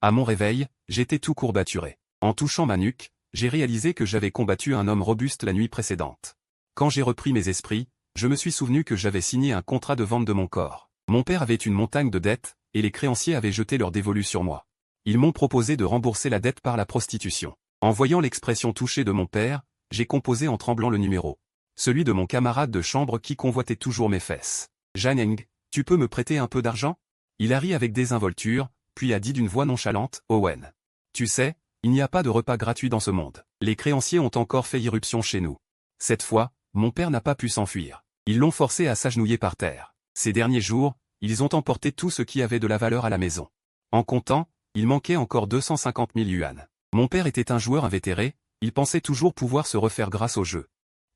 À mon réveil, j'étais tout courbaturé. En touchant ma nuque, j'ai réalisé que j'avais combattu un homme robuste la nuit précédente. Quand j'ai repris mes esprits, je me suis souvenu que j'avais signé un contrat de vente de mon corps. Mon père avait une montagne de dettes, et les créanciers avaient jeté leur dévolu sur moi. Ils m'ont proposé de rembourser la dette par la prostitution. En voyant l'expression touchée de mon père, j'ai composé en tremblant le numéro. Celui de mon camarade de chambre qui convoitait toujours mes fesses. « Janeng, tu peux me prêter un peu d'argent ?» Il a ri avec désinvolture, puis a dit d'une voix nonchalante, « Owen. Tu sais, il n'y a pas de repas gratuit dans ce monde. Les créanciers ont encore fait irruption chez nous. Cette fois, mon père n'a pas pu s'enfuir. Ils l'ont forcé à s'agenouiller par terre. Ces derniers jours, ils ont emporté tout ce qui avait de la valeur à la maison. En comptant, il manquait encore 250 000 yuan. Mon père était un joueur invétéré, il pensait toujours pouvoir se refaire grâce au jeu.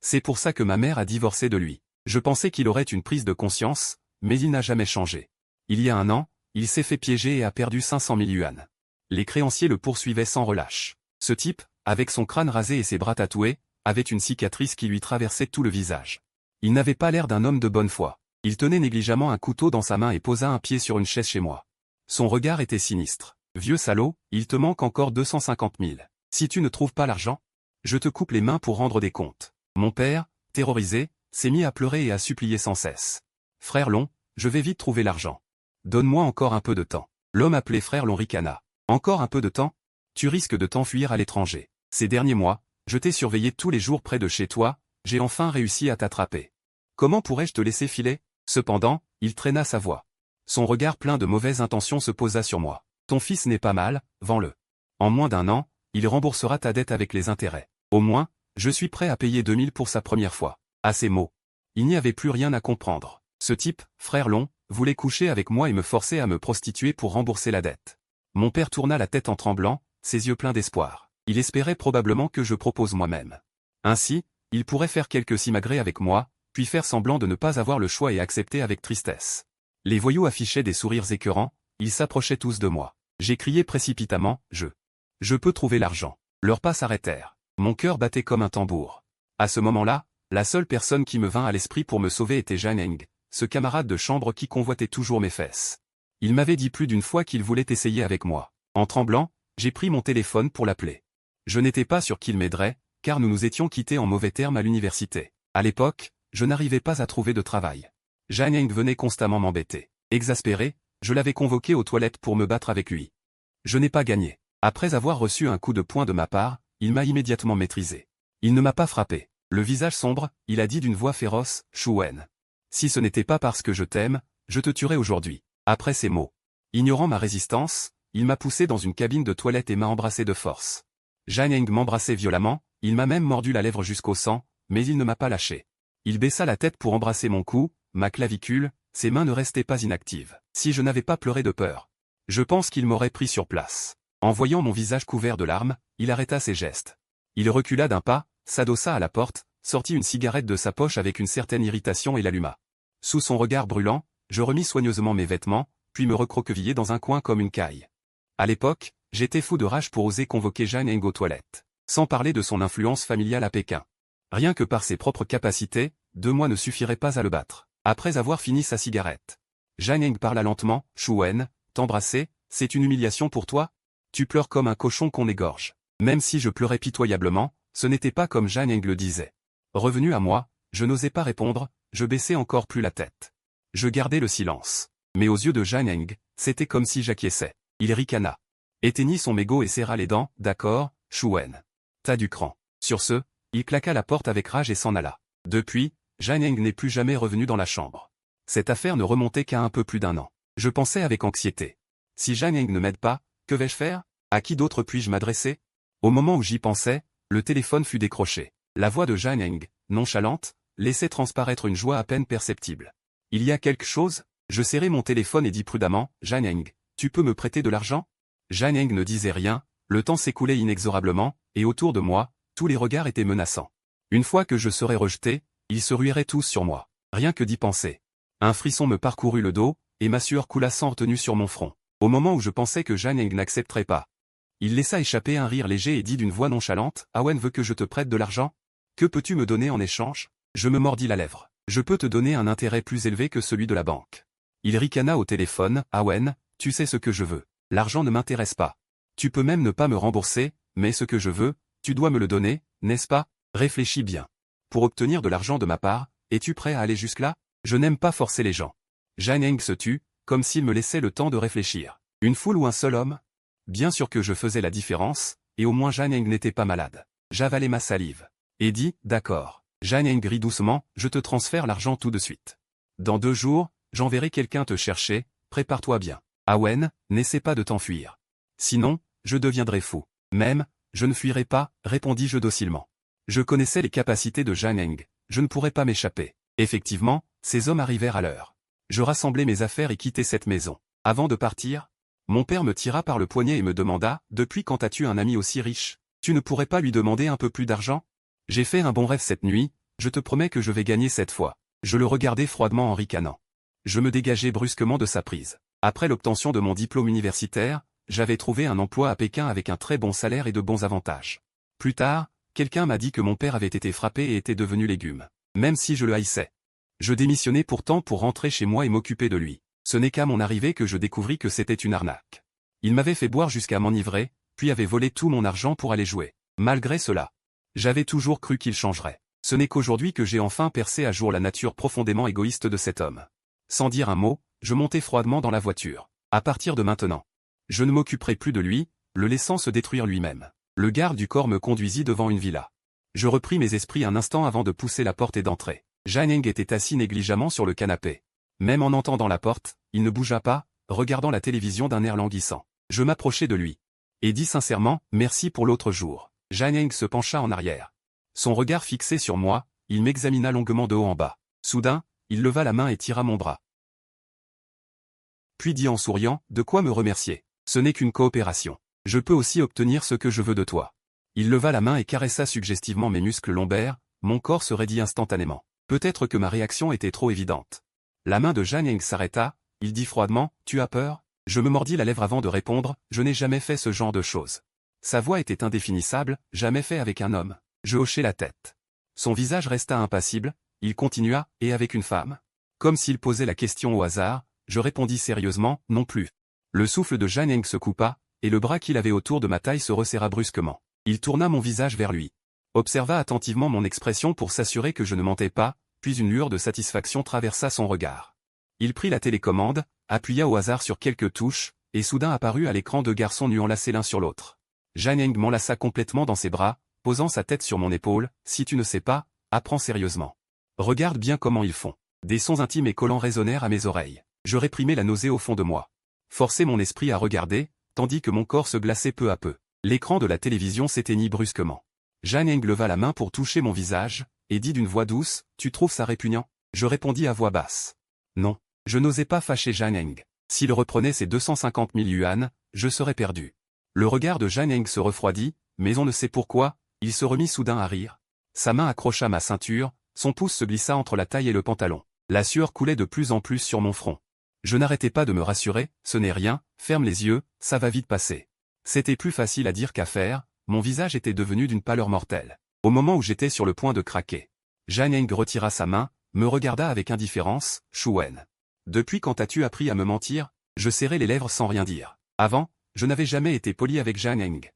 C'est pour ça que ma mère a divorcé de lui. Je pensais qu'il aurait une prise de conscience, mais il n'a jamais changé. Il y a un an, il s'est fait piéger et a perdu 500 000 yuan. Les créanciers le poursuivaient sans relâche. Ce type, avec son crâne rasé et ses bras tatoués, avait une cicatrice qui lui traversait tout le visage. Il n'avait pas l'air d'un homme de bonne foi. Il tenait négligemment un couteau dans sa main et posa un pied sur une chaise chez moi. Son regard était sinistre. « Vieux salaud, il te manque encore 250 000. Si tu ne trouves pas l'argent, je te coupe les mains pour rendre des comptes. » Mon père, terrorisé, s'est mis à pleurer et à supplier sans cesse. « Frère Long, je vais vite trouver l'argent. Donne-moi encore un peu de temps. » L'homme appelé Frère Long ricana. « Encore un peu de temps? Tu risques de t'enfuir à l'étranger. Ces derniers mois, je t'ai surveillé tous les jours près de chez toi, j'ai enfin réussi à t'attraper. Comment pourrais-je te laisser filer ?» Cependant, il traîna sa voix. Son regard plein de mauvaises intentions se posa sur moi. « Ton fils n'est pas mal, vends-le. En moins d'un an, il remboursera ta dette avec les intérêts. Au moins, je suis prêt à payer 2000 pour sa première fois. » À ces mots, il n'y avait plus rien à comprendre. Ce type, Frère Long, voulait coucher avec moi et me forcer à me prostituer pour rembourser la dette. Mon père tourna la tête en tremblant, ses yeux pleins d'espoir. Il espérait probablement que je propose moi-même. Ainsi, il pourrait faire quelques simagrées avec moi, puis faire semblant de ne pas avoir le choix et accepter avec tristesse. Les voyous affichaient des sourires écœurants, ils s'approchaient tous de moi. J'ai crié précipitamment, « Je peux trouver l'argent. » Leurs pas s'arrêtèrent. Mon cœur battait comme un tambour. À ce moment-là, la seule personne qui me vint à l'esprit pour me sauver était Janeng, ce camarade de chambre qui convoitait toujours mes fesses. Il m'avait dit plus d'une fois qu'il voulait essayer avec moi. En tremblant, j'ai pris mon téléphone pour l'appeler. Je n'étais pas sûr qu'il m'aiderait, car nous nous étions quittés en mauvais termes à l'université. À l'époque, je n'arrivais pas à trouver de travail. Janeng venait constamment m'embêter. Exaspéré, je l'avais convoqué aux toilettes pour me battre avec lui. Je n'ai pas gagné. Après avoir reçu un coup de poing de ma part, il m'a immédiatement maîtrisé. Il ne m'a pas frappé. Le visage sombre, il a dit d'une voix féroce, « Chouen. Si ce n'était pas parce que je t'aime, je te tuerais aujourd'hui. » Après ces mots, ignorant ma résistance, il m'a poussé dans une cabine de toilette et m'a embrassé de force. Janeng m'embrassait violemment, il m'a même mordu la lèvre jusqu'au sang, mais il ne m'a pas lâché. Il baissa la tête pour embrasser mon cou, ma clavicule, ses mains ne restaient pas inactives. Si je n'avais pas pleuré de peur, je pense qu'il m'aurait pris sur place. En voyant mon visage couvert de larmes, il arrêta ses gestes. Il recula d'un pas, s'adossa à la porte, sortit une cigarette de sa poche avec une certaine irritation et l'alluma. Sous son regard brûlant, je remis soigneusement mes vêtements, puis me recroquevillai dans un coin comme une caille. À l'époque, j'étais fou de rage pour oser convoquer Janeng aux toilettes. Sans parler de son influence familiale à Pékin. Rien que par ses propres capacités, 2 mois ne suffiraient pas à le battre. Après avoir fini sa cigarette, Janeng parla lentement, « Chouen, t'embrasser, c'est une humiliation pour toi? Tu pleures comme un cochon qu'on égorge. » Même si je pleurais pitoyablement, ce n'était pas comme Janeng le disait. Revenu à moi, je n'osais pas répondre, je baissais encore plus la tête. Je gardais le silence. Mais aux yeux de Janeng, c'était comme si j'acquiesçais. Il ricana. Éteignit son mégot et serra les dents, « D'accord, Chouen. T'as du cran. » Sur ce, il claqua la porte avec rage et s'en alla. Depuis, Janeng n'est plus jamais revenu dans la chambre. Cette affaire ne remontait qu'à un peu plus d'1 an. Je pensais avec anxiété. Si Janeng ne m'aide pas, que vais-je faire? À qui d'autre puis-je m'adresser? Au moment où j'y pensais, le téléphone fut décroché. La voix de Janeng, nonchalante, laissait transparaître une joie à peine perceptible. « Il y a quelque chose ?» Je serrai mon téléphone et dis prudemment, « Janeng, tu peux me prêter de l'argent ?» Janeng ne disait rien, le temps s'écoulait inexorablement, et autour de moi, tous les regards étaient menaçants. Une fois que je serais rejeté, ils se rueraient tous sur moi. Rien que d'y penser. Un frisson me parcourut le dos, et ma sueur coula sans retenue sur mon front. Au moment où je pensais que Janeng n'accepterait pas, il laissa échapper un rire léger et dit d'une voix nonchalante, « Owen veut que je te prête de l'argent? Que peux-tu me donner en échange ?» Je me mordis la lèvre. « Je peux te donner un intérêt plus élevé que celui de la banque. » Il ricana au téléphone, « Owen, tu sais ce que je veux. L'argent ne m'intéresse pas. Tu peux même ne pas me rembourser, mais ce que je veux, tu dois me le donner, n'est-ce pas? Réfléchis bien. Pour obtenir de l'argent de ma part, es-tu prêt à aller jusque-là? Je n'aime pas forcer les gens. Jan Eng se tut, comme s'il me laissait le temps de réfléchir. Une foule ou un seul homme? Bien sûr que je faisais la différence, et au moins Jan Eng n'était pas malade. J'avalais ma salive. Et dit, d'accord. Jan Eng rit doucement, je te transfère l'argent tout de suite. Dans 2 jours, j'enverrai quelqu'un te chercher, prépare-toi bien. Awen, n'essaie pas de t'enfuir. Sinon, je deviendrai fou. Même, je ne fuirai pas, répondis-je docilement. Je connaissais les capacités de Jan Eng, je ne pourrais pas m'échapper. Effectivement, ces hommes arrivèrent à l'heure. Je rassemblai mes affaires et quittai cette maison. Avant de partir, mon père me tira par le poignet et me demanda, « Depuis quand as-tu un ami aussi riche? Tu ne pourrais pas lui demander un peu plus d'argent? » J'ai fait un bon rêve cette nuit, je te promets que je vais gagner cette fois. Je le regardai froidement en ricanant. Je me dégageai brusquement de sa prise. Après l'obtention de mon diplôme universitaire, j'avais trouvé un emploi à Pékin avec un très bon salaire et de bons avantages. Plus tard, quelqu'un m'a dit que mon père avait été frappé et était devenu légume. Même si je le haïssais. Je démissionnai pourtant pour rentrer chez moi et m'occuper de lui. Ce n'est qu'à mon arrivée que je découvris que c'était une arnaque. Il m'avait fait boire jusqu'à m'enivrer, puis avait volé tout mon argent pour aller jouer. Malgré cela, j'avais toujours cru qu'il changerait. Ce n'est qu'aujourd'hui que j'ai enfin percé à jour la nature profondément égoïste de cet homme. Sans dire un mot, je montai froidement dans la voiture. À partir de maintenant, je ne m'occuperai plus de lui, le laissant se détruire lui-même. Le garde du corps me conduisit devant une villa. Je repris mes esprits un instant avant de pousser la porte et d'entrer. Jan Eng était assis négligemment sur le canapé. Même en entendant la porte, il ne bougea pas, regardant la télévision d'un air languissant. Je m'approchai de lui. Et dis sincèrement, merci pour l'autre jour. Jan Eng se pencha en arrière. Son regard fixé sur moi, il m'examina longuement de haut en bas. Soudain, il leva la main et tira mon bras. Puis dit en souriant, de quoi me remercier? Ce n'est qu'une coopération. Je peux aussi obtenir ce que je veux de toi. Il leva la main et caressa suggestivement mes muscles lombaires, mon corps se raidit instantanément. Peut-être que ma réaction était trop évidente. La main de Jan Eng s'arrêta, il dit froidement, tu as peur? Je me mordis la lèvre avant de répondre, je n'ai jamais fait ce genre de choses. Sa voix était indéfinissable, jamais fait avec un homme. Je hochai la tête. Son visage resta impassible, il continua, et avec une femme? Comme s'il posait la question au hasard, je répondis sérieusement, non plus. Le souffle de Jan Eng se coupa, et le bras qu'il avait autour de ma taille se resserra brusquement. Il tourna mon visage vers lui. Observa attentivement mon expression pour s'assurer que je ne mentais pas, puis une lueur de satisfaction traversa son regard. Il prit la télécommande, appuya au hasard sur quelques touches, et soudain apparut à l'écran 2 garçons nus enlacés l'un sur l'autre. Jan Eng m'enlaça complètement dans ses bras, posant sa tête sur mon épaule, si tu ne sais pas, apprends sérieusement. Regarde bien comment ils font. Des sons intimes et collants résonnèrent à mes oreilles. Je réprimai la nausée au fond de moi. Forçai mon esprit à regarder, tandis que mon corps se glaçait peu à peu. L'écran de la télévision s'éteignit brusquement. Jan Eng leva la main pour toucher mon visage, et dit d'une voix douce, « Tu trouves ça répugnant ?» Je répondis à voix basse. Non. Je n'osais pas fâcher Jan Eng. S'il reprenait ses 250 000 yuan, je serais perdu. Le regard de Jan Eng se refroidit, mais on ne sait pourquoi, il se remit soudain à rire. Sa main accrocha ma ceinture, son pouce se glissa entre la taille et le pantalon. La sueur coulait de plus en plus sur mon front. Je n'arrêtais pas de me rassurer, ce n'est rien, ferme les yeux, ça va vite passer. C'était plus facile à dire qu'à faire, mon visage était devenu d'une pâleur mortelle. Au moment où j'étais sur le point de craquer, Jan Eng retira sa main, me regarda avec indifférence, Chuen. Depuis quand as-tu appris à me mentir? Je serrai les lèvres sans rien dire. Avant, je n'avais jamais été poli avec Jan Eng.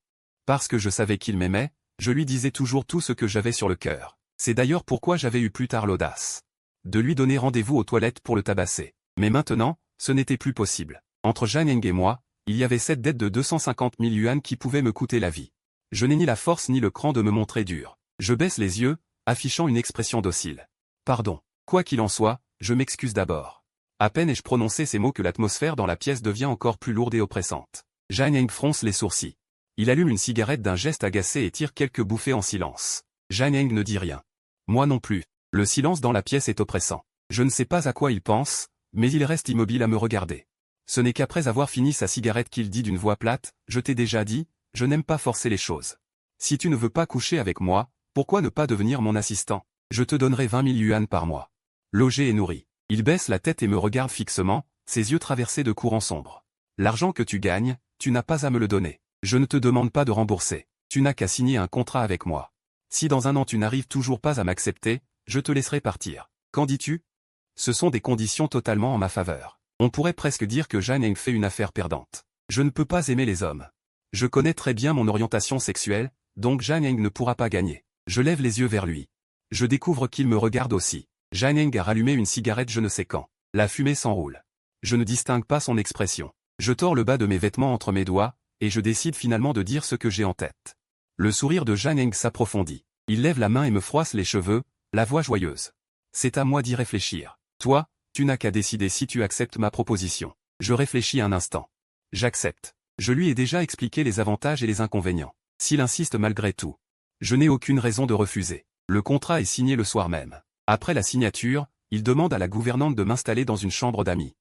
Parce que je savais qu'il m'aimait, je lui disais toujours tout ce que j'avais sur le cœur. C'est d'ailleurs pourquoi j'avais eu plus tard l'audace de lui donner rendez-vous aux toilettes pour le tabasser. Mais maintenant, ce n'était plus possible. Entre Jan Eng et moi, il y avait cette dette de 250 000 yuan qui pouvait me coûter la vie. Je n'ai ni la force ni le cran de me montrer dur. Je baisse les yeux, affichant une expression docile. Pardon. Quoi qu'il en soit, je m'excuse d'abord. À peine ai-je prononcé ces mots que l'atmosphère dans la pièce devient encore plus lourde et oppressante. Jan Eng fronce les sourcils. Il allume une cigarette d'un geste agacé et tire quelques bouffées en silence. Jan Eng ne dit rien. Moi non plus. Le silence dans la pièce est oppressant. Je ne sais pas à quoi il pense, mais il reste immobile à me regarder. Ce n'est qu'après avoir fini sa cigarette qu'il dit d'une voix plate, « Je t'ai déjà dit, je n'aime pas forcer les choses. Si tu ne veux pas coucher avec moi, pourquoi ne pas devenir mon assistant? Je te donnerai 20 000 yuan par mois. Logé et nourri. » Il baisse la tête et me regarde fixement, ses yeux traversés de courants sombres. « L'argent que tu gagnes, tu n'as pas à me le donner. Je ne te demande pas de rembourser. Tu n'as qu'à signer un contrat avec moi. Si dans un an tu n'arrives toujours pas à m'accepter, je te laisserai partir. Qu'en dis-tu? Ce sont des conditions totalement en ma faveur. On pourrait presque dire que Jan Eng fait une affaire perdante. Je ne peux pas aimer les hommes. Je connais très bien mon orientation sexuelle, donc Jan Eng ne pourra pas gagner. Je lève les yeux vers lui. Je découvre qu'il me regarde aussi. Jan Eng a rallumé une cigarette je ne sais quand. La fumée s'enroule. Je ne distingue pas son expression. Je tords le bas de mes vêtements entre mes doigts, et je décide finalement de dire ce que j'ai en tête. Le sourire de Jan Eng s'approfondit. Il lève la main et me froisse les cheveux, la voix joyeuse. C'est à moi d'y réfléchir. Toi, tu n'as qu'à décider si tu acceptes ma proposition. Je réfléchis un instant. J'accepte. Je lui ai déjà expliqué les avantages et les inconvénients. S'il insiste malgré tout, je n'ai aucune raison de refuser. Le contrat est signé le soir même. Après la signature, il demande à la gouvernante de m'installer dans une chambre d'amis.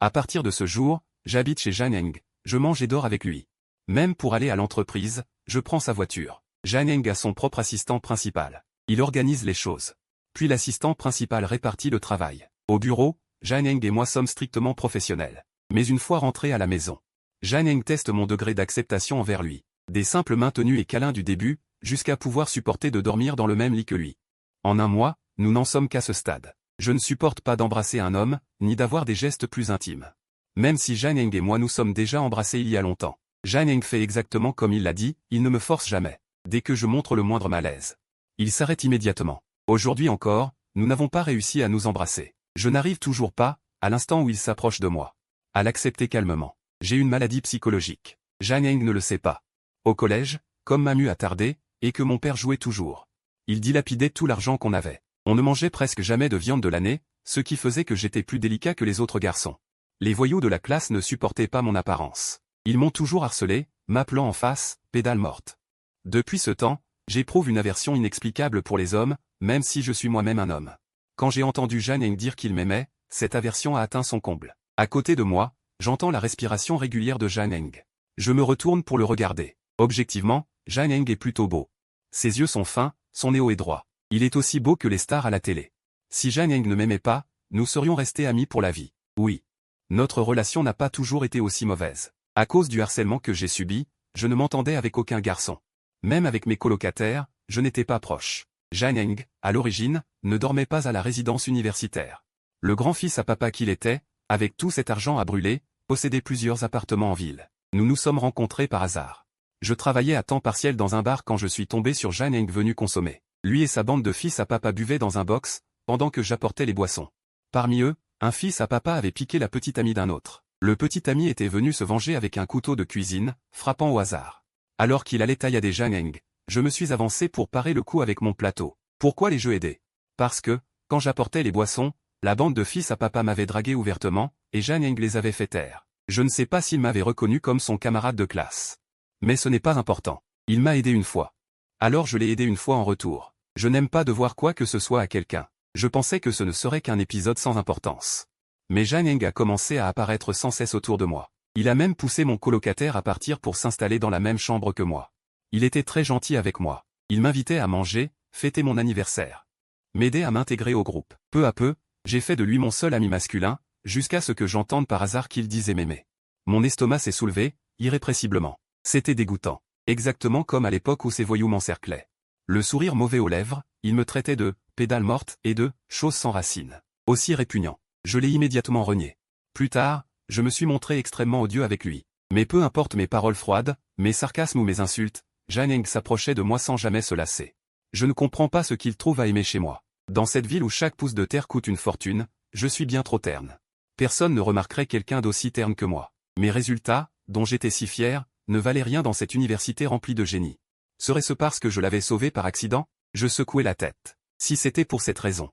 À partir de ce jour, j'habite chez Jan Eng, je mange et dors avec lui. Même pour aller à l'entreprise, je prends sa voiture. Jan Eng a son propre assistant principal. Il organise les choses. Puis l'assistant principal répartit le travail. Au bureau, Jan Eng et moi sommes strictement professionnels. Mais une fois rentré à la maison, Jan Eng teste mon degré d'acceptation envers lui. Des simples mains tenues et câlins du début, jusqu'à pouvoir supporter de dormir dans le même lit que lui. En un mois, nous n'en sommes qu'à ce stade. Je ne supporte pas d'embrasser un homme, ni d'avoir des gestes plus intimes. Même si Jan Eng et moi nous sommes déjà embrassés il y a longtemps. Jan Eng fait exactement comme il l'a dit, il ne me force jamais. Dès que je montre le moindre malaise, il s'arrête immédiatement. Aujourd'hui encore, nous n'avons pas réussi à nous embrasser. Je n'arrive toujours pas, à l'instant où il s'approche de moi, à l'accepter calmement. J'ai une maladie psychologique. Jan Eng ne le sait pas. Au collège, comme Mamu a tardé, et que mon père jouait toujours, il dilapidait tout l'argent qu'on avait. On ne mangeait presque jamais de viande de l'année, ce qui faisait que j'étais plus délicat que les autres garçons. Les voyous de la classe ne supportaient pas mon apparence. Ils m'ont toujours harcelé, m'appelant en face, pédale morte. Depuis ce temps, j'éprouve une aversion inexplicable pour les hommes, même si je suis moi-même un homme. Quand j'ai entendu Jan Eng dire qu'il m'aimait, cette aversion a atteint son comble. À côté de moi, j'entends la respiration régulière de Jan Eng. Je me retourne pour le regarder. Objectivement, Jan Eng est plutôt beau. Ses yeux sont fins, son nez haut et droit. Il est aussi beau que les stars à la télé. Si Jan Eng ne m'aimait pas, nous serions restés amis pour la vie. Oui. Notre relation n'a pas toujours été aussi mauvaise. À cause du harcèlement que j'ai subi, je ne m'entendais avec aucun garçon. Même avec mes colocataires, je n'étais pas proche. Jan Eng, à l'origine, ne dormait pas à la résidence universitaire. Le grand-fils à papa qu'il était, avec tout cet argent à brûler, possédait plusieurs appartements en ville. Nous nous sommes rencontrés par hasard. Je travaillais à temps partiel dans un bar quand je suis tombé sur Jan Eng venu consommer. Lui et sa bande de fils à papa buvaient dans un box, pendant que j'apportais les boissons. Parmi eux, un fils à papa avait piqué la petite amie d'un autre. Le petit ami était venu se venger avec un couteau de cuisine, frappant au hasard. Alors qu'il allait taillader Jan Eng, je me suis avancé pour parer le coup avec mon plateau. Pourquoi les jeux aidaient? Parce que, quand j'apportais les boissons, la bande de fils à papa m'avait dragué ouvertement, et Jan Eng les avait fait taire. Je ne sais pas s'il m'avait reconnu comme son camarade de classe. Mais ce n'est pas important. Il m'a aidé une fois. Alors je l'ai aidé une fois en retour. Je n'aime pas devoir quoi que ce soit à quelqu'un. Je pensais que ce ne serait qu'un épisode sans importance. Mais Jan Eng a commencé à apparaître sans cesse autour de moi. Il a même poussé mon colocataire à partir pour s'installer dans la même chambre que moi. Il était très gentil avec moi. Il m'invitait à manger, fêter mon anniversaire. M'aider à m'intégrer au groupe. Peu à peu, j'ai fait de lui mon seul ami masculin, jusqu'à ce que j'entende par hasard qu'il disait m'aimer. Mon estomac s'est soulevé, irrépressiblement. C'était dégoûtant. Exactement comme à l'époque où ces voyous m'encerclaient. Le sourire mauvais aux lèvres, il me traitait de « pédale morte » et de « chose sans racine ». Aussi répugnant. Je l'ai immédiatement renié. Plus tard, je me suis montré extrêmement odieux avec lui. Mais peu importe mes paroles froides, mes sarcasmes ou mes insultes, Jan Eng s'approchait de moi sans jamais se lasser. Je ne comprends pas ce qu'il trouve à aimer chez moi. Dans cette ville où chaque pouce de terre coûte une fortune, je suis bien trop terne. Personne ne remarquerait quelqu'un d'aussi terne que moi. Mes résultats, dont j'étais si fier, ne valaient rien dans cette université remplie de génies. Serait-ce parce que je l'avais sauvé par accident? Je secouai la tête. Si c'était pour cette raison.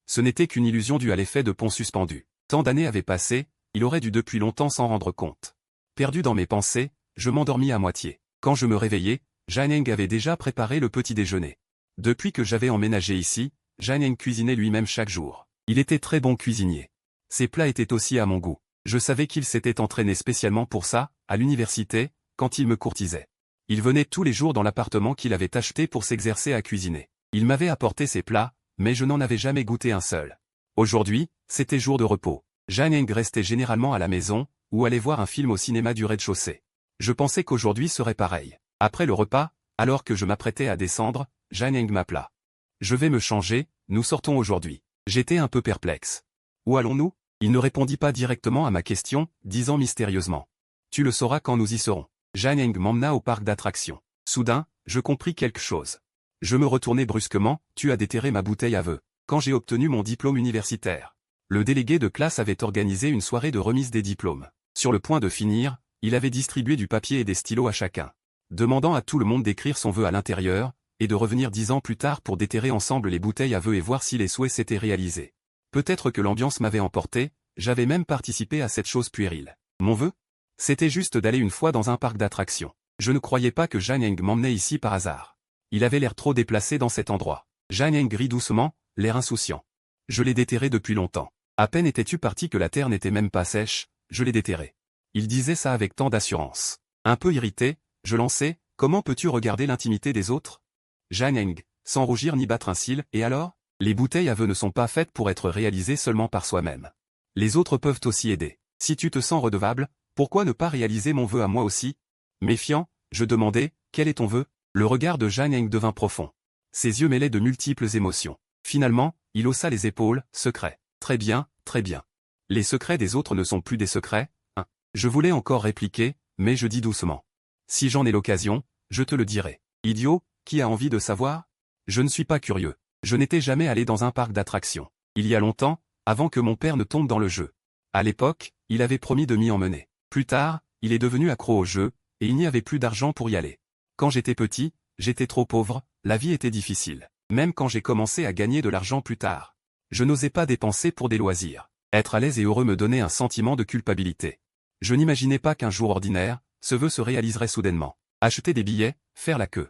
Ce n'était qu'une illusion due à l'effet de pont suspendu. Tant d'années avaient passé, il aurait dû depuis longtemps s'en rendre compte. Perdu dans mes pensées, je m'endormis à moitié. Quand je me réveillai, Jan Eng avait déjà préparé le petit déjeuner. Depuis que j'avais emménagé ici, Jan Eng cuisinait lui-même chaque jour. Il était très bon cuisinier. Ses plats étaient aussi à mon goût. Je savais qu'il s'était entraîné spécialement pour ça, à l'université, quand il me courtisait. Il venait tous les jours dans l'appartement qu'il avait acheté pour s'exercer à cuisiner. Il m'avait apporté ses plats, mais je n'en avais jamais goûté un seul. Aujourd'hui, c'était jour de repos. Jan Eng restait généralement à la maison, ou allait voir un film au cinéma du rez-de-chaussée. Je pensais qu'aujourd'hui serait pareil. Après le repas, alors que je m'apprêtais à descendre, Jan Eng m'appela. Je vais me changer, nous sortons aujourd'hui. J'étais un peu perplexe. Où allons-nous? Il ne répondit pas directement à ma question, disant mystérieusement. Tu le sauras quand nous y serons. Zhang Eng m'emmena au parc d'attractions. Soudain, je compris quelque chose. Je me retournai brusquement, tu as déterré ma bouteille à vœux. Quand j'ai obtenu mon diplôme universitaire. Le délégué de classe avait organisé une soirée de remise des diplômes. Sur le point de finir, il avait distribué du papier et des stylos à chacun, demandant à tout le monde d'écrire son vœu à l'intérieur, et de revenir 10 ans plus tard pour déterrer ensemble les bouteilles à vœux et voir si les souhaits s'étaient réalisés. Peut-être que l'ambiance m'avait emporté, j'avais même participé à cette chose puérile. Mon vœu? C'était juste d'aller une fois dans un parc d'attractions. Je ne croyais pas que Zhang Eng m'emmenait ici par hasard. Il avait l'air trop déplacé dans cet endroit. Zhang Eng rit doucement, l'air insouciant. Je l'ai déterré depuis longtemps. À peine étais-tu parti que la terre n'était même pas sèche, je l'ai déterré. Il disait ça avec tant d'assurance. Un peu irrité, je lançai, comment peux-tu regarder l'intimité des autres? Zhang Eng, sans rougir ni battre un cil, et alors? Les bouteilles à vœux ne sont pas faites pour être réalisées seulement par soi-même. Les autres peuvent aussi aider. Si tu te sens redevable, pourquoi ne pas réaliser mon vœu à moi aussi? Méfiant, je demandai, quel est ton vœu? Le regard de Zhang Eng devint profond. Ses yeux mêlaient de multiples émotions. Finalement, il haussa les épaules, secret. Très bien, très bien. Les secrets des autres ne sont plus des secrets, hein. Je voulais encore répliquer, mais je dis doucement. Si j'en ai l'occasion, je te le dirai. Idiot, qui a envie de savoir? Je ne suis pas curieux. Je n'étais jamais allé dans un parc d'attractions. Il y a longtemps, avant que mon père ne tombe dans le jeu. À l'époque, il avait promis de m'y emmener. Plus tard, il est devenu accro au jeu, et il n'y avait plus d'argent pour y aller. Quand j'étais petit, j'étais trop pauvre, la vie était difficile. Même quand j'ai commencé à gagner de l'argent plus tard. Je n'osais pas dépenser pour des loisirs. Être à l'aise et heureux me donnait un sentiment de culpabilité. Je n'imaginais pas qu'un jour ordinaire, ce vœu se réaliserait soudainement. Acheter des billets, faire la queue.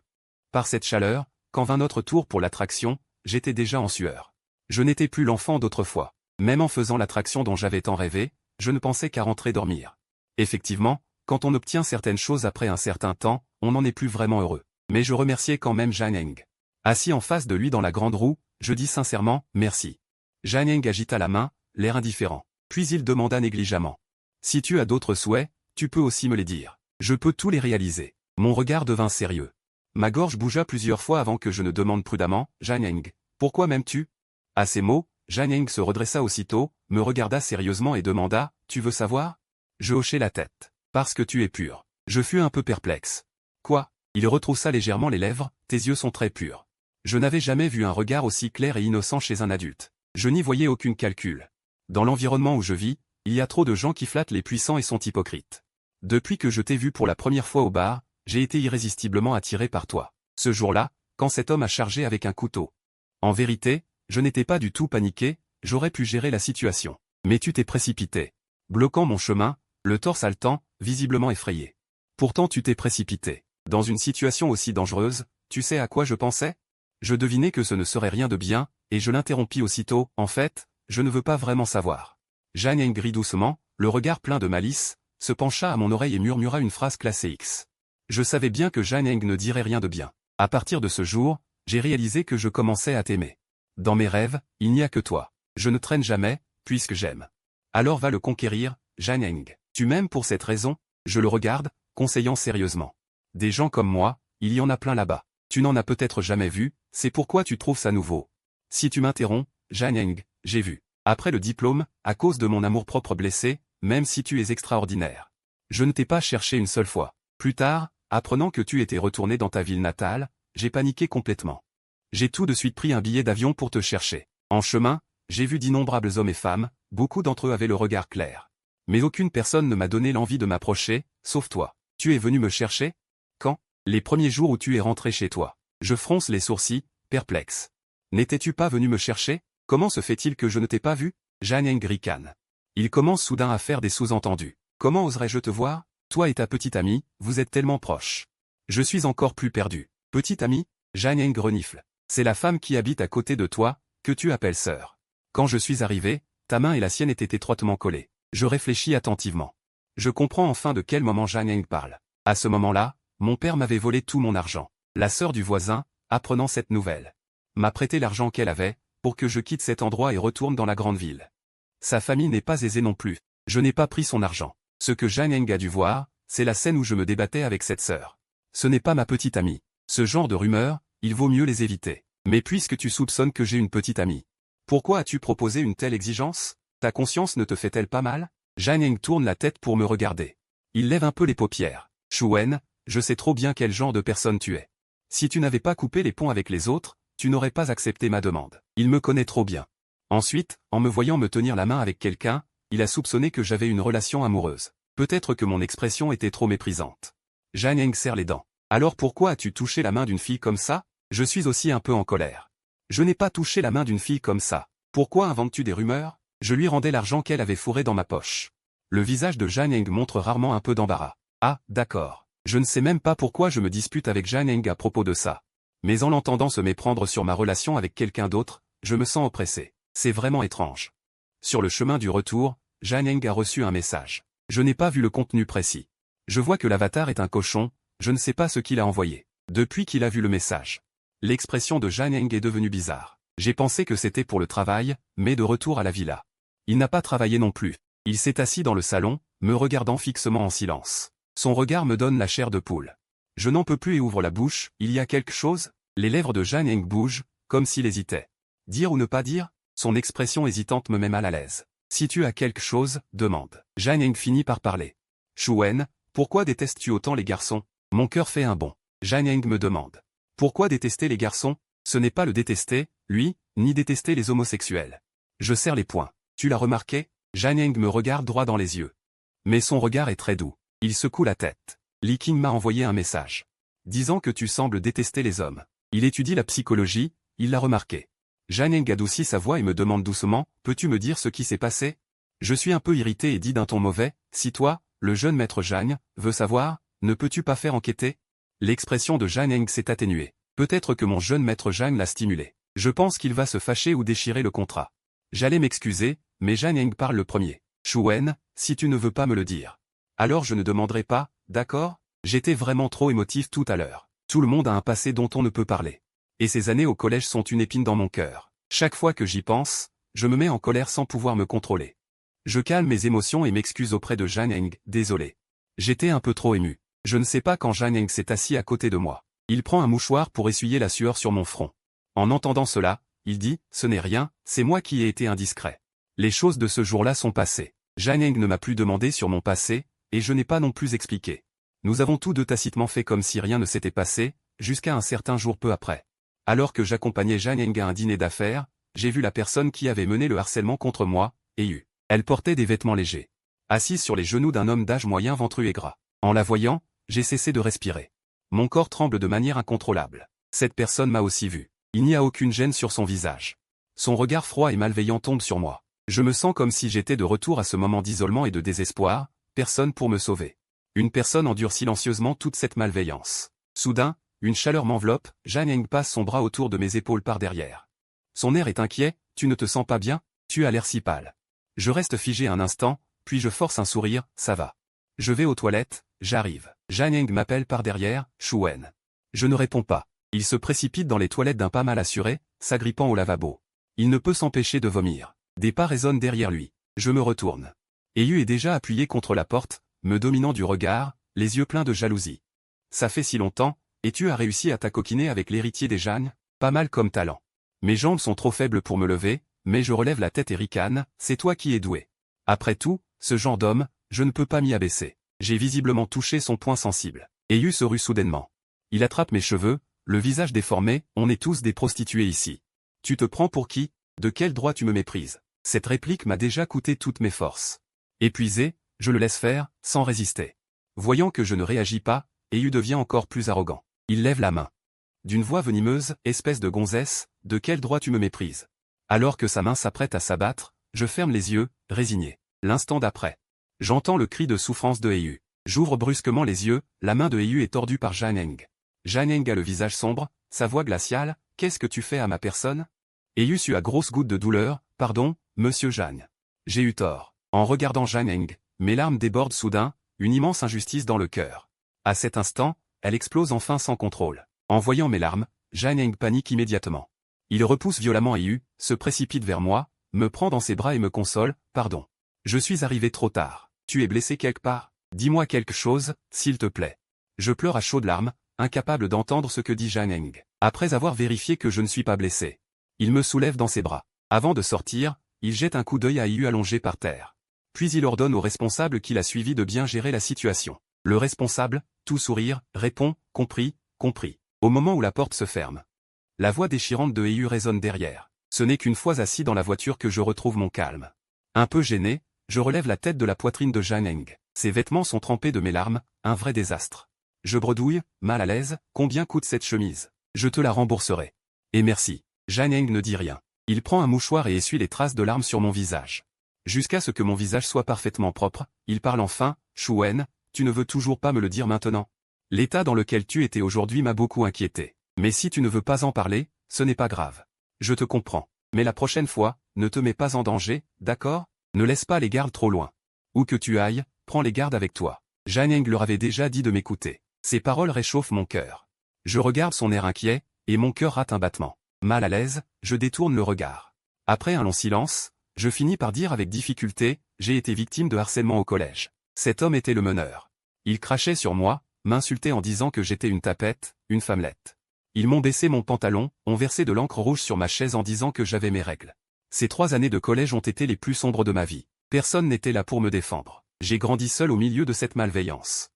Par cette chaleur, quand vint notre tour pour l'attraction, j'étais déjà en sueur. Je n'étais plus l'enfant d'autrefois. Même en faisant l'attraction dont j'avais tant rêvé, je ne pensais qu'à rentrer dormir. Effectivement, quand on obtient certaines choses après un certain temps, on n'en est plus vraiment heureux. Mais je remerciais quand même Zhang Eng. Assis en face de lui dans la grande roue, je dis sincèrement, merci. Zhang Eng agita la main, l'air indifférent. Puis il demanda négligemment. Si tu as d'autres souhaits, tu peux aussi me les dire. Je peux tous les réaliser. Mon regard devint sérieux. Ma gorge bougea plusieurs fois avant que je ne demande prudemment, Zhang Eng, pourquoi m'aimes-tu? À ces mots, Zhang Eng se redressa aussitôt, me regarda sérieusement et demanda, tu veux savoir? Je hochai la tête. Parce que tu es pur. Je fus un peu perplexe. Quoi? Il retroussa légèrement les lèvres, tes yeux sont très purs. Je n'avais jamais vu un regard aussi clair et innocent chez un adulte. Je n'y voyais aucune calcul. Dans l'environnement où je vis, il y a trop de gens qui flattent les puissants et sont hypocrites. Depuis que je t'ai vu pour la première fois au bar, j'ai été irrésistiblement attiré par toi. Ce jour-là, quand cet homme a chargé avec un couteau. En vérité, je n'étais pas du tout paniqué, j'aurais pu gérer la situation. Mais tu t'es précipité. Bloquant mon chemin, le torse haletant, visiblement effrayé. Pourtant tu t'es précipité. Dans une situation aussi dangereuse, tu sais à quoi je pensais? Je devinais que ce ne serait rien de bien, et je l'interrompis aussitôt, en fait, je ne veux pas vraiment savoir. Zhang Eng rit doucement, le regard plein de malice, se pencha à mon oreille et murmura une phrase classée X. Je savais bien que Zhang Eng ne dirait rien de bien. À partir de ce jour, j'ai réalisé que je commençais à t'aimer. Dans mes rêves, il n'y a que toi. Je ne traîne jamais, puisque j'aime. Alors va le conquérir, Zhang Eng. Tu m'aimes pour cette raison? Je le regarde, conseillant sérieusement. Des gens comme moi, il y en a plein là-bas. Tu n'en as peut-être jamais vu, c'est pourquoi tu trouves ça nouveau. Si tu m'interromps, Zhang Eng, j'ai vu. Après le diplôme, à cause de mon amour-propre blessé, même si tu es extraordinaire. Je ne t'ai pas cherché une seule fois. Plus tard, apprenant que tu étais retourné dans ta ville natale, j'ai paniqué complètement. J'ai tout de suite pris un billet d'avion pour te chercher. En chemin, j'ai vu d'innombrables hommes et femmes, beaucoup d'entre eux avaient le regard clair. Mais aucune personne ne m'a donné l'envie de m'approcher, sauf toi. Tu es venu me chercher? Quand? Les premiers jours où tu es rentré chez toi. Je fronce les sourcils, perplexe. N'étais-tu pas venu me chercher? Comment se fait-il que je ne t'ai pas vu? Zhang Eng ricane. Il commence soudain à faire des sous-entendus. Comment oserais-je te voir? Toi et ta petite amie, vous êtes tellement proches. Je suis encore plus perdu. Petite amie? Zhang Eng renifle. C'est la femme qui habite à côté de toi, que tu appelles sœur. Quand je suis arrivé, ta main et la sienne étaient étroitement collées. Je réfléchis attentivement. Je comprends enfin de quel moment Zhang Eng parle. À ce moment-là, mon père m'avait volé tout mon argent. La sœur du voisin, apprenant cette nouvelle, m'a prêté l'argent qu'elle avait, pour que je quitte cet endroit et retourne dans la grande ville. Sa famille n'est pas aisée non plus. Je n'ai pas pris son argent. Ce que Zhang Eng a dû voir, c'est la scène où je me débattais avec cette sœur. Ce n'est pas ma petite amie. Ce genre de rumeurs, il vaut mieux les éviter. Mais puisque tu soupçonnes que j'ai une petite amie, pourquoi as-tu proposé une telle exigence? Ta conscience ne te fait-elle pas mal? Zhang Eng tourne la tête pour me regarder. Il lève un peu les paupières. Shu-wen, je sais trop bien quel genre de personne tu es. Si tu n'avais pas coupé les ponts avec les autres, tu n'aurais pas accepté ma demande. Il me connaît trop bien. Ensuite, en me voyant me tenir la main avec quelqu'un, il a soupçonné que j'avais une relation amoureuse. Peut-être que mon expression était trop méprisante. Jang Eng serre les dents. Alors pourquoi as-tu touché la main d'une fille comme ça? Je suis aussi un peu en colère. Je n'ai pas touché la main d'une fille comme ça. Pourquoi inventes-tu des rumeurs? Je lui rendais l'argent qu'elle avait fourré dans ma poche. Le visage de Jang Eng montre rarement un peu d'embarras. Ah, d'accord. Je ne sais même pas pourquoi je me dispute avec Jang Eng à propos de ça. Mais en l'entendant se méprendre sur ma relation avec quelqu'un d'autre, je me sens oppressé. C'est vraiment étrange. Sur le chemin du retour, Jang Eng a reçu un message. Je n'ai pas vu le contenu précis. Je vois que l'avatar est un cochon, je ne sais pas ce qu'il a envoyé. Depuis qu'il a vu le message, l'expression de Jang Eng est devenue bizarre. J'ai pensé que c'était pour le travail, mais de retour à la villa. Il n'a pas travaillé non plus. Il s'est assis dans le salon, me regardant fixement en silence. Son regard me donne la chair de poule. Je n'en peux plus et ouvre la bouche. Il y a quelque chose? Les lèvres de Jang Eng bougent, comme s'il hésitait. Dire ou ne pas dire? Son expression hésitante me met mal à l'aise. Si tu as quelque chose, demande. Jang Eng finit par parler. Shu-wen, pourquoi détestes-tu autant les garçons? Mon cœur fait un bond. Jang Eng me demande. Pourquoi détester les garçons? Ce n'est pas le détester, lui, ni détester les homosexuels. Je serre les poings. Tu l'as remarqué? Jang Eng me regarde droit dans les yeux. Mais son regard est très doux. Il secoue la tête. Li King m'a envoyé un message. Disant que tu sembles détester les hommes. Il étudie la psychologie, il l'a remarqué. Jang Eng adoucit sa voix et me demande doucement, peux-tu me dire ce qui s'est passé? Je suis un peu irrité et dis d'un ton mauvais, si toi, le jeune maître Jang, veux savoir, ne peux-tu pas faire enquêter? L'expression de Jang Eng s'est atténuée. Peut-être que mon jeune maître Jang l'a stimulé. Je pense qu'il va se fâcher ou déchirer le contrat. J'allais m'excuser, mais Jang Eng parle le premier. Shu-wen, si tu ne veux pas me le dire. Alors je ne demanderai pas, d'accord? J'étais vraiment trop émotif tout à l'heure. Tout le monde a un passé dont on ne peut parler. Et ces années au collège sont une épine dans mon cœur. Chaque fois que j'y pense, je me mets en colère sans pouvoir me contrôler. Je calme mes émotions et m'excuse auprès de Jang Eng, désolé. J'étais un peu trop ému. Je ne sais pas quand Jang Eng s'est assis à côté de moi. Il prend un mouchoir pour essuyer la sueur sur mon front. En entendant cela, il dit, ce n'est rien, c'est moi qui ai été indiscret. Les choses de ce jour-là sont passées. Jang Eng ne m'a plus demandé sur mon passé, et je n'ai pas non plus expliqué. Nous avons tous deux tacitement fait comme si rien ne s'était passé, jusqu'à un certain jour peu après. Alors que j'accompagnais Jang Eng à un dîner d'affaires, j'ai vu la personne qui avait mené le harcèlement contre moi, Eyu. Elle portait des vêtements légers. Assise sur les genoux d'un homme d'âge moyen ventru et gras. En la voyant, j'ai cessé de respirer. Mon corps tremble de manière incontrôlable. Cette personne m'a aussi vu. Il n'y a aucune gêne sur son visage. Son regard froid et malveillant tombe sur moi. Je me sens comme si j'étais de retour à ce moment d'isolement et de désespoir, personne pour me sauver. Une personne endure silencieusement toute cette malveillance. Soudain, une chaleur m'enveloppe, Jang Eng passe son bras autour de mes épaules par derrière. Son air est inquiet, tu ne te sens pas bien? Tu as l'air si pâle. Je reste figé un instant, puis je force un sourire, ça va. Je vais aux toilettes, j'arrive. Jang Eng m'appelle par derrière, Shu-wen. Je ne réponds pas. Il se précipite dans les toilettes d'un pas mal assuré, s'agrippant au lavabo. Il ne peut s'empêcher de vomir. Des pas résonnent derrière lui. Je me retourne. Eyu est déjà appuyé contre la porte, me dominant du regard, les yeux pleins de jalousie. Ça fait si longtemps, et tu as réussi à t'acoquiner avec l'héritier des Jang? Pas mal comme talent. Mes jambes sont trop faibles pour me lever, mais je relève la tête et ricane, c'est toi qui es doué. Après tout, ce genre d'homme, je ne peux pas m'y abaisser. J'ai visiblement touché son point sensible. Eyu se rue soudainement. Il attrape mes cheveux, le visage déformé, on est tous des prostituées ici. Tu te prends pour qui? De quel droit tu me méprises? Cette réplique m'a déjà coûté toutes mes forces. Épuisé, je le laisse faire, sans résister. Voyant que je ne réagis pas, Eyu devient encore plus arrogant. Il lève la main. D'une voix venimeuse, espèce de gonzesse, de quel droit tu me méprises? Alors que sa main s'apprête à s'abattre, je ferme les yeux, résigné. L'instant d'après. J'entends le cri de souffrance de Eyu. J'ouvre brusquement les yeux, la main de Eyu est tordue par Jang Eng. Jang Eng a le visage sombre, sa voix glaciale, qu'est-ce que tu fais à ma personne? Eyu sue à grosses gouttes de douleur, pardon, monsieur Jang. J'ai eu tort. En regardant Jang Eng, mes larmes débordent soudain, une immense injustice dans le cœur. À cet instant, elle explose enfin sans contrôle. En voyant mes larmes, Jang Eng panique immédiatement. Il repousse violemment Eyu, se précipite vers moi, me prend dans ses bras et me console, pardon. Je suis arrivé trop tard. Tu es blessé quelque part? Dis-moi quelque chose, s'il te plaît. Je pleure à chaudes larmes, incapable d'entendre ce que dit Jang Eng. Après avoir vérifié que je ne suis pas blessé. Il me soulève dans ses bras. Avant de sortir, il jette un coup d'œil à Eyu allongé par terre. Puis il ordonne au responsable qui l'a suivi de bien gérer la situation. Le responsable, tout sourire, répond « Compris, compris ». Au moment où la porte se ferme. La voix déchirante de Heiyu résonne derrière. Ce n'est qu'une fois assis dans la voiture que je retrouve mon calme. Un peu gêné, je relève la tête de la poitrine de Jan-Eng. Ses vêtements sont trempés de mes larmes, un vrai désastre. Je bredouille, mal à l'aise, combien coûte cette chemise? Je te la rembourserai. Et merci. Jan-Eng ne dit rien. Il prend un mouchoir et essuie les traces de larmes sur mon visage. Jusqu'à ce que mon visage soit parfaitement propre, il parle enfin, Shuen, tu ne veux toujours pas me le dire maintenant? L'état dans lequel tu étais aujourd'hui m'a beaucoup inquiété. Mais si tu ne veux pas en parler, ce n'est pas grave. Je te comprends. Mais la prochaine fois, ne te mets pas en danger, d'accord? Ne laisse pas les gardes trop loin. Où que tu ailles, prends les gardes avec toi. Jan-Eng leur avait déjà dit de m'écouter. Ces paroles réchauffent mon cœur. Je regarde son air inquiet, et mon cœur rate un battement. Mal à l'aise, je détourne le regard. Après un long silence, je finis par dire avec difficulté, j'ai été victime de harcèlement au collège. Cet homme était le meneur. Il crachait sur moi, m'insultait en disant que j'étais une tapette, une femmelette. Ils m'ont baissé mon pantalon, ont versé de l'encre rouge sur ma chaise en disant que j'avais mes règles. Ces 3 années de collège ont été les plus sombres de ma vie. Personne n'était là pour me défendre. J'ai grandi seul au milieu de cette malveillance.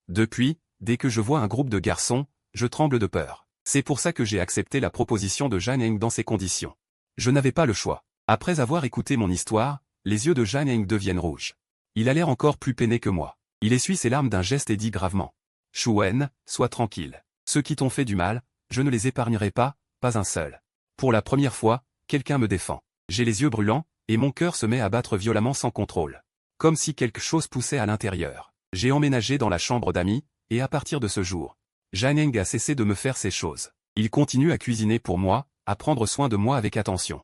Depuis, dès que je vois un groupe de garçons, je tremble de peur. C'est pour ça que j'ai accepté la proposition de Jan-Eng dans ces conditions. Je n'avais pas le choix. Après avoir écouté mon histoire, les yeux de Jan-Eng deviennent rouges. Il a l'air encore plus peiné que moi. Il essuie ses larmes d'un geste et dit gravement. Shuen, sois tranquille. Ceux qui t'ont fait du mal, je ne les épargnerai pas, pas un seul. Pour la première fois, quelqu'un me défend. J'ai les yeux brûlants, et mon cœur se met à battre violemment sans contrôle. Comme si quelque chose poussait à l'intérieur. J'ai emménagé dans la chambre d'amis, et à partir de ce jour, Jan-Eng a cessé de me faire ces choses. Il continue à cuisiner pour moi, à prendre soin de moi avec attention.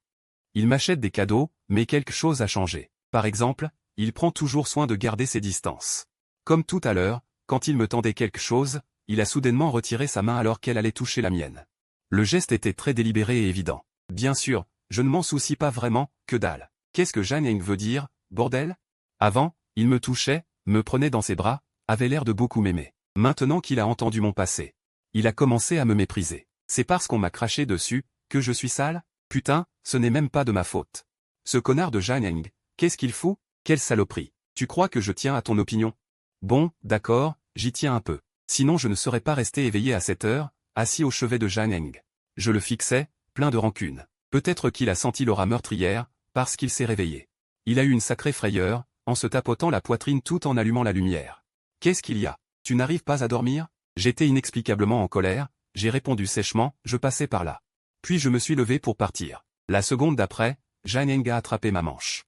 Il m'achète des cadeaux, mais quelque chose a changé. Par exemple, il prend toujours soin de garder ses distances. Comme tout à l'heure, quand il me tendait quelque chose, il a soudainement retiré sa main alors qu'elle allait toucher la mienne. Le geste était très délibéré et évident. Bien sûr, je ne m'en soucie pas vraiment, que dalle. Qu'est-ce que Jan-Eng veut dire, bordel? Avant, il me touchait, me prenait dans ses bras, avait l'air de beaucoup m'aimer. Maintenant qu'il a entendu mon passé, il a commencé à me mépriser. C'est parce qu'on m'a craché dessus, que je suis sale? Putain, ce n'est même pas de ma faute. Ce connard de Jan-Eng, qu'est-ce qu'il fout? Quelle saloperie. Tu crois que je tiens à ton opinion? Bon, d'accord, j'y tiens un peu. Sinon je ne serais pas resté éveillé à cette heure, assis au chevet de Jan-Eng. Je le fixais, plein de rancune. Peut-être qu'il a senti l'aura meurtrière, parce qu'il s'est réveillé. Il a eu une sacrée frayeur, en se tapotant la poitrine tout en allumant la lumière. Qu'est-ce qu'il y a? Tu n'arrives pas à dormir? J'étais inexplicablement en colère, j'ai répondu sèchement, je passais par là. Puis je me suis levé pour partir. La seconde d'après, Jan-Eng a attrapé ma manche.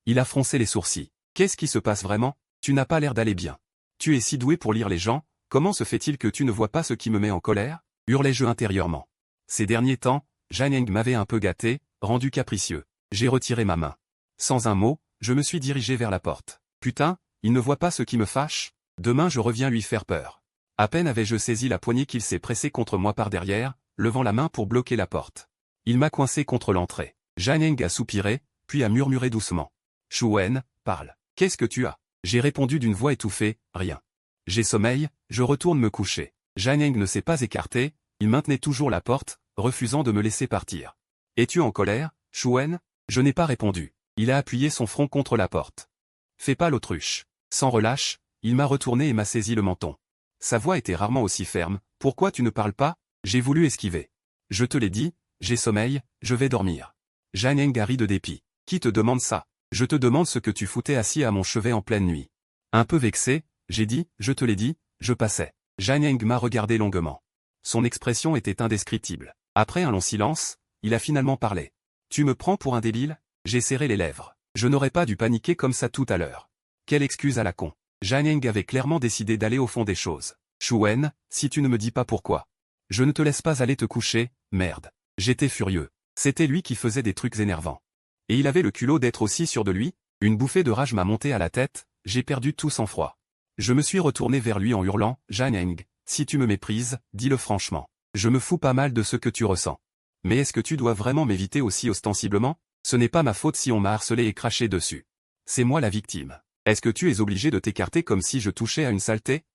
Il a froncé les sourcils. Qu'est-ce qui se passe vraiment? Tu n'as pas l'air d'aller bien. Tu es si doué pour lire les gens, comment se fait-il que tu ne vois pas ce qui me met en colère? Hurlai-je intérieurement. Ces derniers temps, Jan-Eng m'avait un peu gâté, rendu capricieux. J'ai retiré ma main. Sans un mot, je me suis dirigé vers la porte. Putain, il ne voit pas ce qui me fâche? Demain je reviens lui faire peur. À peine avais-je saisi la poignée qu'il s'est pressé contre moi par derrière, levant la main pour bloquer la porte. Il m'a coincé contre l'entrée. Jan-Eng a soupiré, puis a murmuré doucement. Shuen, parle. Qu'est-ce que tu as? J'ai répondu d'une voix étouffée, rien. J'ai sommeil, je retourne me coucher. Jan-Eng ne s'est pas écarté, il maintenait toujours la porte, refusant de me laisser partir. Es-tu en colère, Shuen? Je n'ai pas répondu. Il a appuyé son front contre la porte. Fais pas l'autruche. Sans relâche, il m'a retourné et m'a saisi le menton. Sa voix était rarement aussi ferme. Pourquoi tu ne parles pas? J'ai voulu esquiver. Je te l'ai dit, j'ai sommeil, je vais dormir. Jan-Eng a ri de dépit. Qui te demande ça? Je te demande ce que tu foutais assis à mon chevet en pleine nuit. Un peu vexé, j'ai dit, je te l'ai dit, je passais. Jan-Eng m'a regardé longuement. Son expression était indescriptible. Après un long silence, il a finalement parlé. Tu me prends pour un débile? J'ai serré les lèvres. Je n'aurais pas dû paniquer comme ça tout à l'heure. Quelle excuse à la con. Jan-Eng avait clairement décidé d'aller au fond des choses. Shuen, si tu ne me dis pas pourquoi. Je ne te laisse pas aller te coucher, merde. J'étais furieux. C'était lui qui faisait des trucs énervants. Et il avait le culot d'être aussi sûr de lui? Une bouffée de rage m'a monté à la tête, j'ai perdu tout sang-froid. Je me suis retourné vers lui en hurlant, Jan-Eng, si tu me méprises, dis-le franchement. Je me fous pas mal de ce que tu ressens. Mais est-ce que tu dois vraiment m'éviter aussi ostensiblement? Ce n'est pas ma faute si on m'a harcelé et craché dessus. C'est moi la victime. Est-ce que tu es obligé de t'écarter comme si je touchais à une saleté?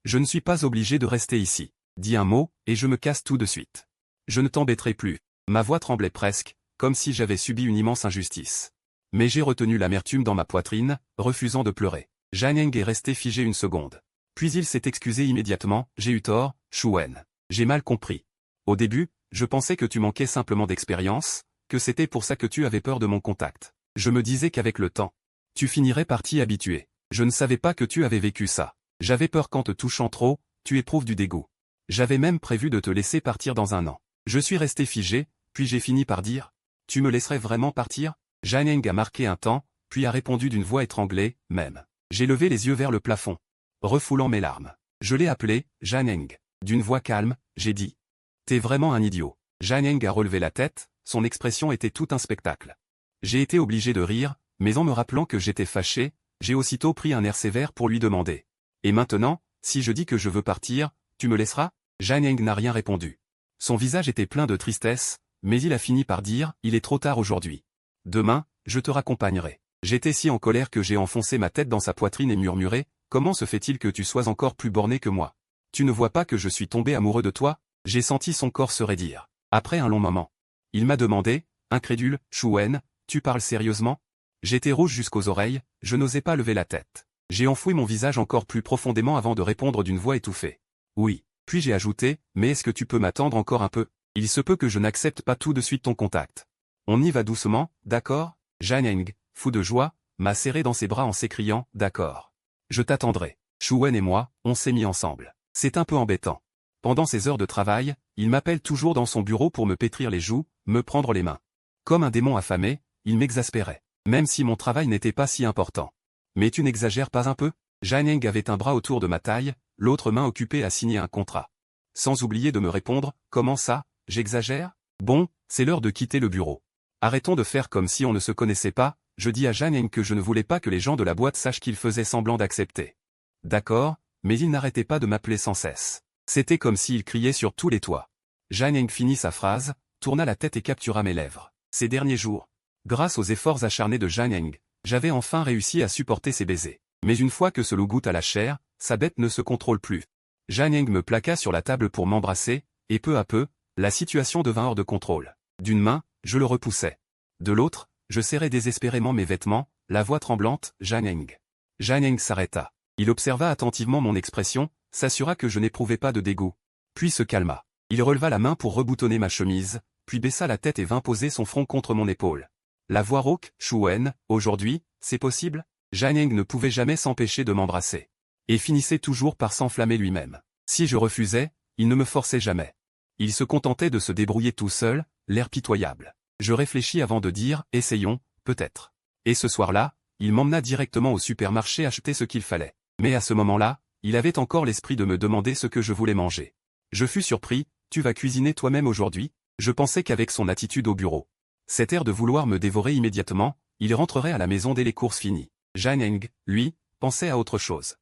Je ne suis pas obligé de rester ici. Dis un mot, et je me casse tout de suite. Je ne t'embêterai plus. Ma voix tremblait presque, comme si j'avais subi une immense injustice. Mais j'ai retenu l'amertume dans ma poitrine, refusant de pleurer. Zhang Eng est resté figé une seconde. Puis il s'est excusé immédiatement, j'ai eu tort, Shu Wen. J'ai mal compris. Au début, je pensais que tu manquais simplement d'expérience, que c'était pour ça que tu avais peur de mon contact. Je me disais qu'avec le temps, tu finirais par t'y habituer. Je ne savais pas que tu avais vécu ça. J'avais peur qu'en te touchant trop, tu éprouves du dégoût. J'avais même prévu de te laisser partir dans un an. Je suis resté figé, puis j'ai fini par dire « Tu me laisserais vraiment partir ?» Zhang Eng a marqué un temps, puis a répondu d'une voix étranglée, même. J'ai levé les yeux vers le plafond, refoulant mes larmes. Je l'ai appelé, Zhang Eng. D'une voix calme, j'ai dit « T'es vraiment un idiot. » Zhang Eng a relevé la tête, son expression était tout un spectacle. J'ai été obligé de rire, mais en me rappelant que j'étais fâché, j'ai aussitôt pris un air sévère pour lui demander « Et maintenant, si je dis que je veux partir, tu me laisseras ?» Zhang Eng n'a rien répondu. Son visage était plein de tristesse, mais il a fini par dire « Il est trop tard aujourd'hui. Demain, je te raccompagnerai. » J'étais si en colère que j'ai enfoncé ma tête dans sa poitrine et murmuré « Comment se fait-il que tu sois encore plus borné que moi? Tu ne vois pas que je suis tombé amoureux de toi ?» J'ai senti son corps se raidir. Après un long moment, il m'a demandé, incrédule, « Shu Wen, tu parles sérieusement ?» J'étais rouge jusqu'aux oreilles, je n'osais pas lever la tête. J'ai enfoui mon visage encore plus profondément avant de répondre d'une voix étouffée. « Oui. » Puis j'ai ajouté, « Mais est-ce que tu peux m'attendre encore un peu? Il se peut que je n'accepte pas tout de suite ton contact. On y va doucement, d'accord ?» Zhang Eng, fou de joie, m'a serré dans ses bras en s'écriant « D'accord. Je t'attendrai. » Shu Wen et moi, on s'est mis ensemble. C'est un peu embêtant. Pendant ses heures de travail, il m'appelle toujours dans son bureau pour me pétrir les joues, me prendre les mains. Comme un démon affamé, il m'exaspérait. Même si mon travail n'était pas si important. Mais tu n'exagères pas un peu? Zhang Eng avait un bras autour de ma taille, l'autre main occupée à signer un contrat. Sans oublier de me répondre, comment ça, j'exagère? Bon, c'est l'heure de quitter le bureau. Arrêtons de faire comme si on ne se connaissait pas, je dis à Zhang Eng que je ne voulais pas que les gens de la boîte sachent qu'il faisait semblant d'accepter. D'accord, mais il n'arrêtait pas de m'appeler sans cesse. C'était comme s'il criait sur tous les toits. Zhang Eng finit sa phrase, tourna la tête et captura mes lèvres. Ces derniers jours, grâce aux efforts acharnés de Zhang Eng, j'avais enfin réussi à supporter ses baisers. Mais une fois que ce loup goûte à la chair, sa bête ne se contrôle plus. Zhang Eng me plaqua sur la table pour m'embrasser, et peu à peu, la situation devint hors de contrôle. D'une main, je le repoussais. De l'autre, je serrais désespérément mes vêtements, la voix tremblante, Zhang Eng. Zhang Eng s'arrêta. Il observa attentivement mon expression, s'assura que je n'éprouvais pas de dégoût. Puis se calma. Il releva la main pour reboutonner ma chemise, puis baissa la tête et vint poser son front contre mon épaule. La voix rauque, Shu Wen, aujourd'hui, c'est possible? Zhang Eng ne pouvait jamais s'empêcher de m'embrasser. Et finissait toujours par s'enflammer lui-même. Si je refusais, il ne me forçait jamais. Il se contentait de se débrouiller tout seul, l'air pitoyable. Je réfléchis avant de dire, essayons, peut-être. Et ce soir-là, il m'emmena directement au supermarché acheter ce qu'il fallait. Mais à ce moment-là, il avait encore l'esprit de me demander ce que je voulais manger. Je fus surpris, tu vas cuisiner toi-même aujourd'hui? Je pensais qu'avec son attitude au bureau, cet air de vouloir me dévorer immédiatement, il rentrerait à la maison dès les courses finies. Zhang Eng, lui, pensait à autre chose.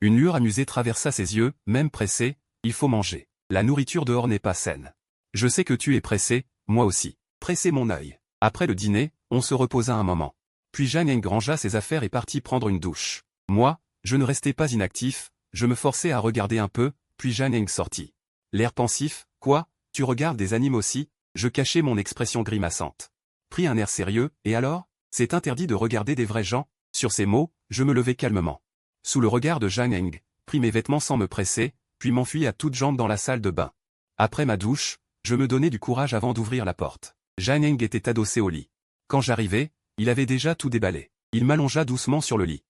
Une lueur amusée traversa ses yeux, même pressé, il faut manger. La nourriture dehors n'est pas saine. Je sais que tu es pressé, moi aussi. Pressé mon œil. Après le dîner, on se reposa un moment. Puis Zhang Eng rangea ses affaires et partit prendre une douche. Moi, je ne restais pas inactif, je me forçais à regarder un peu, puis Zhang Eng sortit. L'air pensif, quoi, tu regardes des animes aussi? Je cachai mon expression grimaçante. Pris un air sérieux, et alors? C'est interdit de regarder des vrais gens? Sur ces mots, je me levai calmement. Sous le regard de Zhang Eng, pris mes vêtements sans me presser, puis m'enfuis à toutes jambes dans la salle de bain. Après ma douche, je me donnai du courage avant d'ouvrir la porte. Zhang Eng était adossé au lit. Quand j'arrivai, il avait déjà tout déballé. Il m'allongea doucement sur le lit.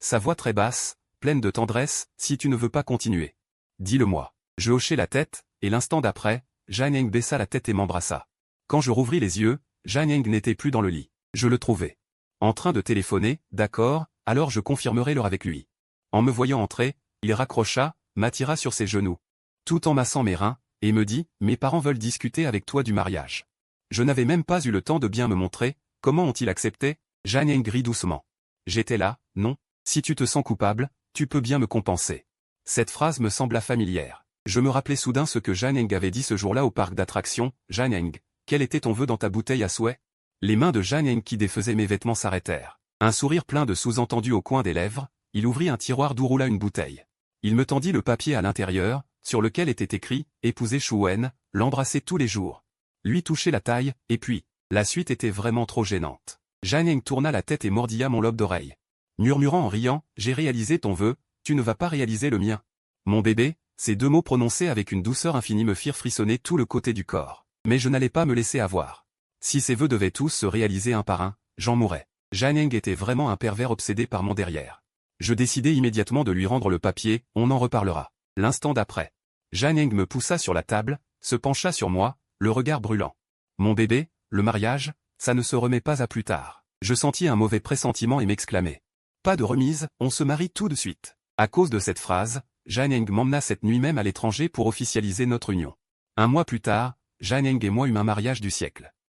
Sa voix très basse, pleine de tendresse, « Si tu ne veux pas continuer. Dis-le-moi. » Je hochai la tête, et l'instant d'après, Zhang Eng baissa la tête et m'embrassa. Quand je rouvris les yeux, Zhang Eng n'était plus dans le lit. Je le trouvais en train de téléphoner, d'accord, alors je confirmerai l'heure avec lui. En me voyant entrer, il raccrocha, m'attira sur ses genoux, tout en massant mes reins, et me dit, mes parents veulent discuter avec toi du mariage. Je n'avais même pas eu le temps de bien me montrer, comment ont-ils accepté? Zhang Eng rit doucement. J'étais là, non? Si tu te sens coupable, tu peux bien me compenser. Cette phrase me sembla familière. Je me rappelais soudain ce que Zhang Eng avait dit ce jour-là au parc d'attractions. Zhang Eng, quel était ton vœu dans ta bouteille à souhait? Les mains de Zhang Eng qui défaisaient mes vêtements s'arrêtèrent. Un sourire plein de sous-entendus au coin des lèvres, il ouvrit un tiroir d'où roula une bouteille. Il me tendit le papier à l'intérieur, sur lequel était écrit « Épouser Shu Wen, l'embrasser tous les jours. » Lui toucher la taille, et puis, la suite était vraiment trop gênante. Jianying tourna la tête et mordilla mon lobe d'oreille. Murmurant en riant, j'ai réalisé ton vœu, tu ne vas pas réaliser le mien. Mon bébé, ces deux mots prononcés avec une douceur infinie me firent frissonner tout le côté du corps. Mais je n'allais pas me laisser avoir. Si ces vœux devaient tous se réaliser un par un, j'en mourrais. Jianying était vraiment un pervers obsédé par mon derrière. Je décidai immédiatement de lui rendre le papier, on en reparlera. L'instant d'après. Jianying me poussa sur la table, se pencha sur moi, le regard brûlant. Mon bébé, le mariage, ça ne se remet pas à plus tard. Je sentis un mauvais pressentiment et m'exclamai. Pas de remise, on se marie tout de suite. À cause de cette phrase, Jianying m'emmena cette nuit même à l'étranger pour officialiser notre union. Un mois plus tard, Jianying et moi eûmes un mariage du siècle.